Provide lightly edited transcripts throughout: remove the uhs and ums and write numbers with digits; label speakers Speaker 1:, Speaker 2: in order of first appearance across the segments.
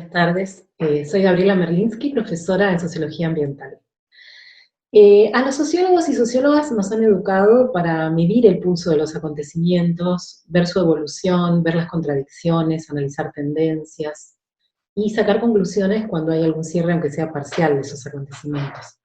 Speaker 1: Buenas tardes. Soy Gabriela Merlinsky, profesora en Sociología Ambiental. A los sociólogos y sociólogas nos han educado para medir el pulso de los acontecimientos, ver su evolución, ver las contradicciones, analizar tendencias y sacar conclusiones cuando hay algún cierre, aunque sea parcial, de esos acontecimientos.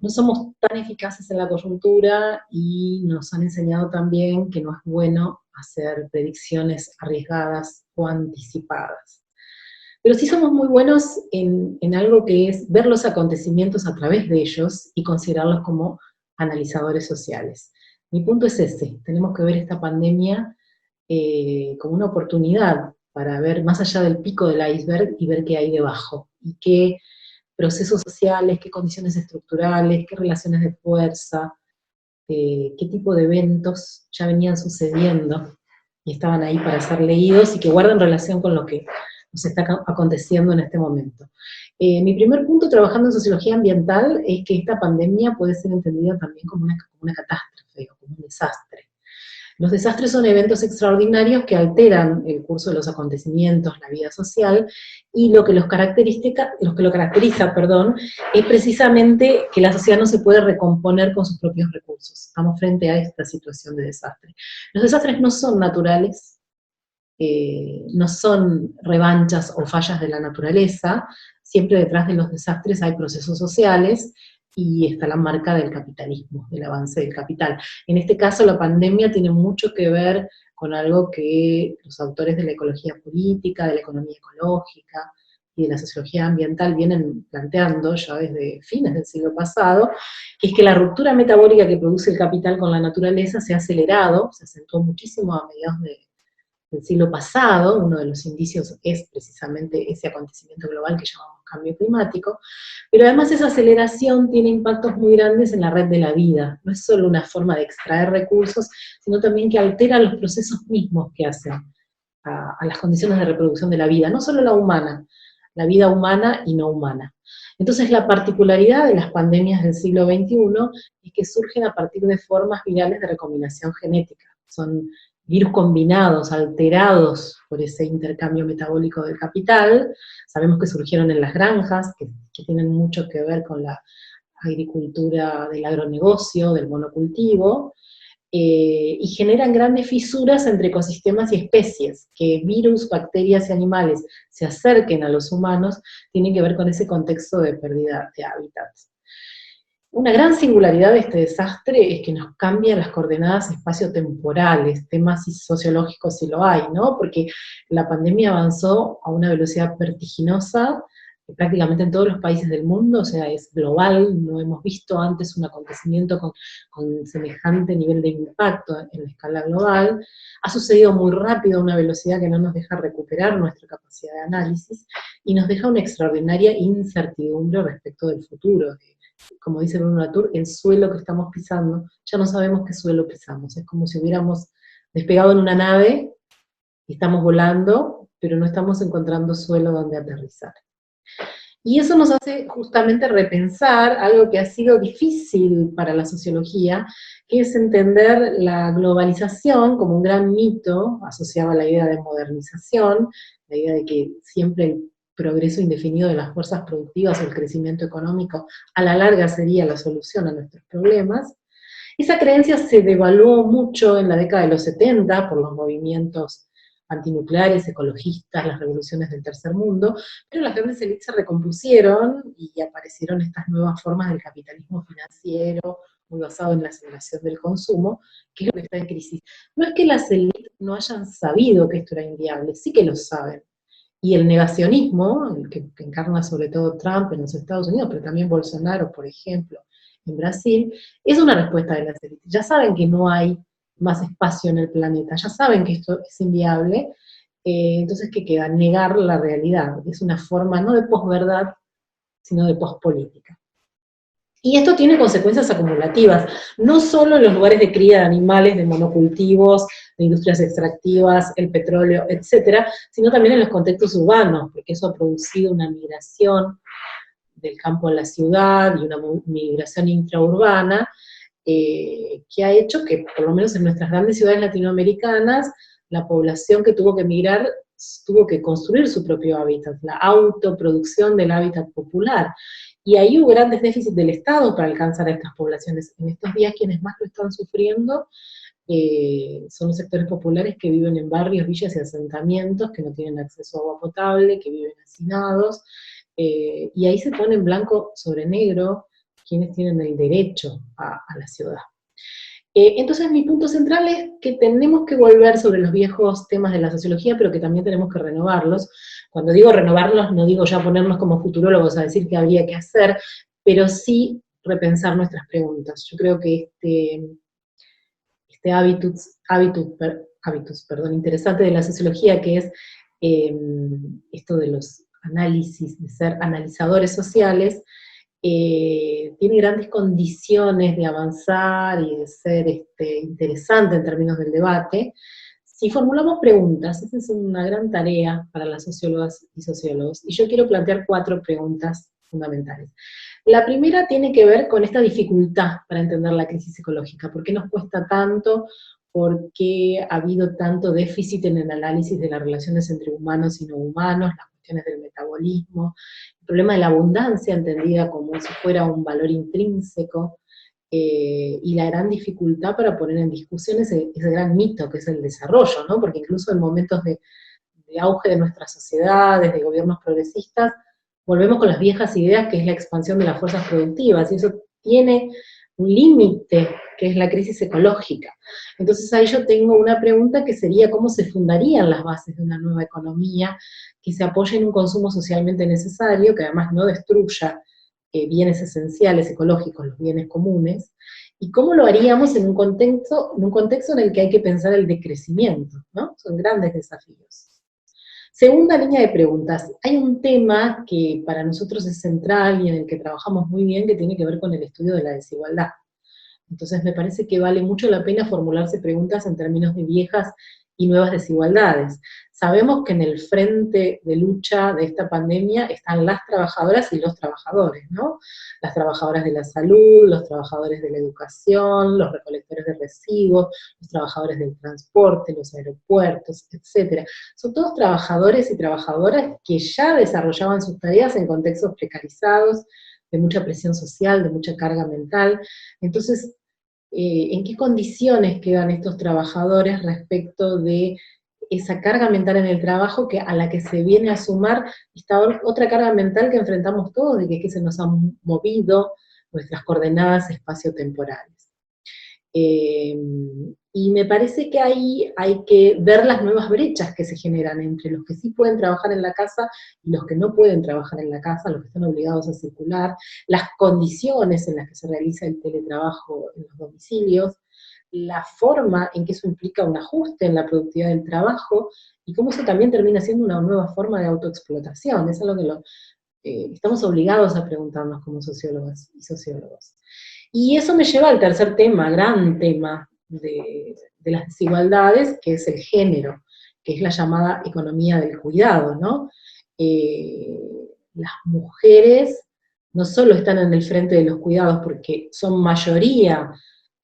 Speaker 1: No somos tan eficaces en la coyuntura y nos han enseñado también que no es bueno hacer predicciones arriesgadas o anticipadas. Pero sí somos muy buenos en algo que es ver los acontecimientos a través de ellos y considerarlos como analizadores sociales. Mi punto es ese: tenemos que ver esta pandemia como una oportunidad para ver más allá del pico del iceberg y ver qué hay debajo, y qué procesos sociales, qué condiciones estructurales, qué relaciones de fuerza, qué tipo de eventos ya venían sucediendo y estaban ahí para ser leídos y que guardan relación con lo que nos está aconteciendo en este momento. Mi primer punto trabajando en sociología ambiental es que esta pandemia puede ser entendida también como una catástrofe o como un desastre. Los desastres son eventos extraordinarios que alteran el curso de los acontecimientos, la vida social, y lo que lo caracteriza, es precisamente que la sociedad no se puede recomponer con sus propios recursos. Estamos frente a esta situación de desastre. Los desastres no son naturales, no son revanchas o fallas de la naturaleza. Siempre detrás de los desastres hay procesos sociales, y está la marca del capitalismo, del avance del capital. En este caso, la pandemia tiene mucho que ver con algo que los autores de la ecología política, de la economía ecológica y de la sociología ambiental vienen planteando ya desde fines del siglo pasado, que es que la ruptura metabólica que produce el capital con la naturaleza se ha acelerado, se acentuó muchísimo a mediados del siglo pasado. Uno de los indicios es precisamente ese acontecimiento global que llamamos cambio climático, pero además esa aceleración tiene impactos muy grandes en la red de la vida. No es solo una forma de extraer recursos, sino también que altera los procesos mismos que hacen a las condiciones de reproducción de la vida, no solo la vida humana y no humana. Entonces, la particularidad de las pandemias del siglo XXI es que surgen a partir de formas virales de recombinación genética. Son virus combinados, alterados por ese intercambio metabólico del capital. Sabemos que surgieron en las granjas, que tienen mucho que ver con la agricultura del agronegocio, del monocultivo, y generan grandes fisuras entre ecosistemas y especies. Que virus, bacterias y animales se acerquen a los humanos tiene que ver con ese contexto de pérdida de hábitats. Una gran singularidad de este desastre es que nos cambia las coordenadas espaciotemporales, temas sociológicos si lo hay, ¿no? Porque la pandemia avanzó a una velocidad vertiginosa prácticamente en todos los países del mundo, o sea, es global. No hemos visto antes un acontecimiento con semejante nivel de impacto en la escala global. Ha sucedido muy rápido, a una velocidad que no nos deja recuperar nuestra capacidad de análisis, y nos deja una extraordinaria incertidumbre respecto del futuro. Como dice Bruno Latour, el suelo que estamos pisando, ya no sabemos qué suelo pisamos. Es como si hubiéramos despegado en una nave y estamos volando, pero no estamos encontrando suelo donde aterrizar. Y eso nos hace justamente repensar algo que ha sido difícil para la sociología, que es entender la globalización como un gran mito asociado a la idea de modernización, la idea de que siempre el progreso indefinido de las fuerzas productivas o el crecimiento económico a la larga sería la solución a nuestros problemas. Esa creencia se devaluó mucho en la década de los 70 por los movimientos antinucleares, ecologistas, las revoluciones del tercer mundo, pero las grandes élites se recompusieron y aparecieron estas nuevas formas del capitalismo financiero, muy basado en la aceleración del consumo, que es lo que está en crisis. No es que las élites no hayan sabido que esto era inviable, sí que lo saben. Y el negacionismo, el que encarna sobre todo Trump en los Estados Unidos, pero también Bolsonaro, por ejemplo, en Brasil, es una respuesta de las élites. Ya saben que no hay más espacio en el planeta, ya saben que esto es inviable, entonces ¿qué queda? Negar la realidad. Es una forma no de posverdad, sino de pospolítica. Y esto tiene consecuencias acumulativas, no solo en los lugares de cría de animales, de monocultivos, de industrias extractivas, el petróleo, etcétera, sino también en los contextos urbanos, porque eso ha producido una migración del campo a la ciudad y una migración intraurbana, que ha hecho que, por lo menos en nuestras grandes ciudades latinoamericanas, la población que tuvo que emigrar tuvo que construir su propio hábitat, la autoproducción del hábitat popular. Y ahí hubo grandes déficits del Estado para alcanzar a estas poblaciones. En estos días quienes más lo están sufriendo son los sectores populares que viven en barrios, villas y asentamientos, que no tienen acceso a agua potable, que viven hacinados, y ahí se pone en blanco sobre negro quienes tienen el derecho a la ciudad. Entonces mi punto central es que tenemos que volver sobre los viejos temas de la sociología, pero que también tenemos que renovarlos. Cuando digo renovarlos, no digo ya ponernos como futurólogos a decir qué habría que hacer, pero sí repensar nuestras preguntas. Yo creo que este hábitus, interesante de la sociología, que es esto de los análisis, de ser analizadores sociales, tiene grandes condiciones de avanzar y de ser interesante en términos del debate, si formulamos preguntas. Esa es una gran tarea para las sociólogas y sociólogos, y yo quiero plantear 4 preguntas fundamentales. La primera tiene que ver con esta dificultad para entender la crisis ecológica. ¿Por qué nos cuesta tanto? ¿Por qué ha habido tanto déficit en el análisis de las relaciones entre humanos y no humanos, las cuestiones del metabolismo, el problema de la abundancia entendida como si fuera un valor intrínseco, y la gran dificultad para poner en discusión ese gran mito que es el desarrollo, ¿no? Porque incluso en momentos de auge de nuestras sociedades, de gobiernos progresistas, volvemos con las viejas ideas, que es la expansión de las fuerzas productivas, y eso tiene un límite, que es la crisis ecológica. Entonces ahí yo tengo una pregunta que sería cómo se fundarían las bases de una nueva economía que se apoye en un consumo socialmente necesario, que además no destruya bienes esenciales ecológicos, los bienes comunes, y cómo lo haríamos en un contexto en el que hay que pensar el decrecimiento, ¿no? Son grandes desafíos. Segunda línea de preguntas. Hay un tema que para nosotros es central y en el que trabajamos muy bien, que tiene que ver con el estudio de la desigualdad. Entonces me parece que vale mucho la pena formularse preguntas en términos de viejas y nuevas desigualdades. Sabemos que en el frente de lucha de esta pandemia están las trabajadoras y los trabajadores, ¿no? Las trabajadoras de la salud, los trabajadores de la educación, los recolectores de residuos, los trabajadores del transporte, los aeropuertos, etc. Son todos trabajadores y trabajadoras que ya desarrollaban sus tareas en contextos precarizados, de mucha presión social, de mucha carga mental. Entonces, ¿en qué condiciones quedan estos trabajadores respecto de esa carga mental en el trabajo a la que se viene a sumar esta otra carga mental que enfrentamos todos, de que se nos han movido nuestras coordenadas espaciotemporales? Y me parece que ahí hay que ver las nuevas brechas que se generan entre los que sí pueden trabajar en la casa y los que no pueden trabajar en la casa, los que están obligados a circular, las condiciones en las que se realiza el teletrabajo en los domicilios, la forma en que eso implica un ajuste en la productividad del trabajo, y cómo eso también termina siendo una nueva forma de autoexplotación. Es algo que estamos obligados a preguntarnos como sociólogas y sociólogos. Y eso me lleva al tercer tema, gran tema de las desigualdades, que es el género, que es la llamada economía del cuidado, ¿no? Las mujeres no solo están en el frente de los cuidados, porque son mayoría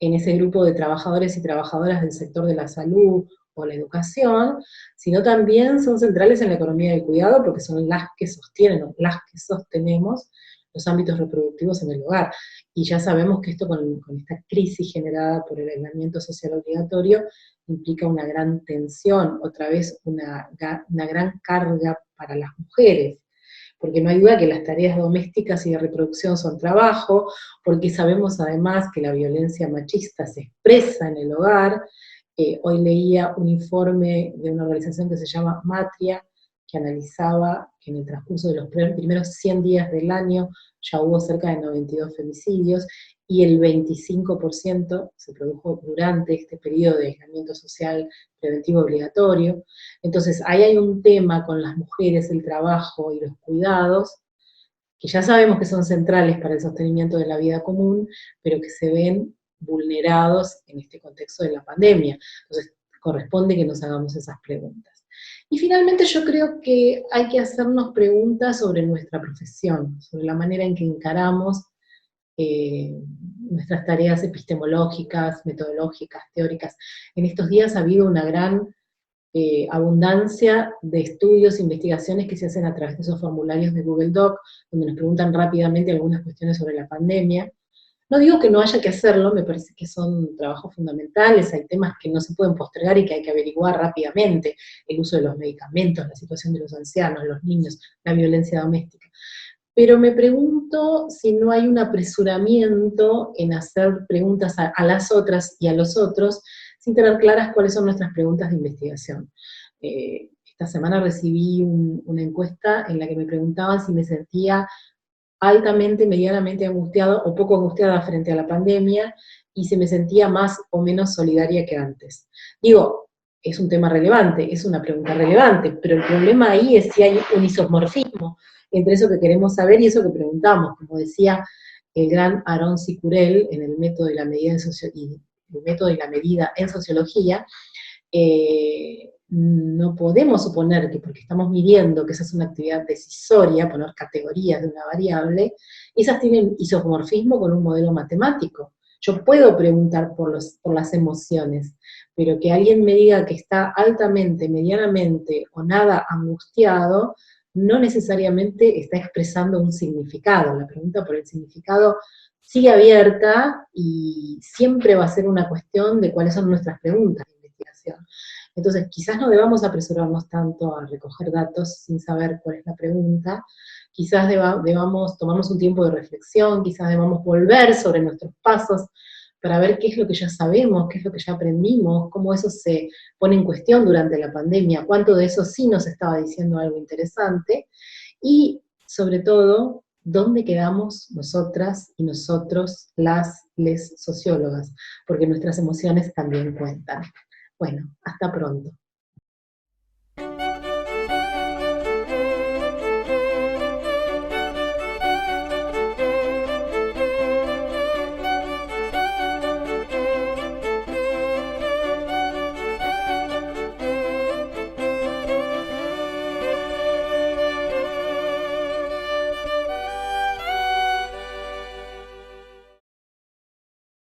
Speaker 1: en ese grupo de trabajadores y trabajadoras del sector de la salud o la educación, sino también son centrales en la economía del cuidado, porque son las que sostienen, o las que sostenemos los ámbitos reproductivos en el hogar. Y ya sabemos que esto con esta crisis generada por el aislamiento social obligatorio implica una gran tensión, otra vez una gran carga para las mujeres, porque no hay duda que las tareas domésticas y de reproducción son trabajo, porque sabemos además que la violencia machista se expresa en el hogar. Hoy leía un informe de una organización que se llama Matria, que analizaba que en el transcurso de los primeros 100 días del año ya hubo cerca de 92 femicidios, y el 25% se produjo durante este periodo de aislamiento social preventivo obligatorio. Entonces, ahí hay un tema con las mujeres, el trabajo y los cuidados, que ya sabemos que son centrales para el sostenimiento de la vida común, pero que se ven vulnerados en este contexto de la pandemia. Entonces, corresponde que nos hagamos esas preguntas. Y finalmente yo creo que hay que hacernos preguntas sobre nuestra profesión, sobre la manera en que encaramos nuestras tareas epistemológicas, metodológicas, teóricas. En estos días ha habido una gran abundancia de estudios, investigaciones que se hacen a través de esos formularios de Google Doc, donde nos preguntan rápidamente algunas cuestiones sobre la pandemia. No digo que no haya que hacerlo, me parece que son trabajos fundamentales, hay temas que no se pueden postergar y que hay que averiguar rápidamente, el uso de los medicamentos, la situación de los ancianos, los niños, la violencia doméstica. Pero me pregunto si no hay un apresuramiento en hacer preguntas a las otras y a los otros, sin tener claras cuáles son nuestras preguntas de investigación. Esta semana recibí una encuesta en la que me preguntaban si me sentía altamente, medianamente angustiado o poco angustiada frente a la pandemia, y si me sentía más o menos solidaria que antes. Digo, es un tema relevante, es una pregunta relevante, pero el problema ahí es si hay un isomorfismo entre eso que queremos saber y eso que preguntamos, como decía el gran Aaron Sicurel en el método y la medida el método y la medida en sociología. No podemos suponer que porque estamos midiendo que esa es una actividad decisoria, poner categorías de una variable, esas tienen isomorfismo con un modelo matemático. Yo puedo preguntar por las emociones, pero que alguien me diga que está altamente, medianamente o nada angustiado, no necesariamente está expresando un significado. La pregunta por el significado sigue abierta y siempre va a ser una cuestión de cuáles son nuestras preguntas de investigación. Entonces, quizás no debamos apresurarnos tanto a recoger datos sin saber cuál es la pregunta, quizás debamos tomarnos un tiempo de reflexión, quizás debamos volver sobre nuestros pasos para ver qué es lo que ya sabemos, qué es lo que ya aprendimos, cómo eso se pone en cuestión durante la pandemia, cuánto de eso sí nos estaba diciendo algo interesante, y sobre todo, dónde quedamos nosotras y nosotros, les sociólogas, porque nuestras emociones también cuentan. Bueno, hasta pronto.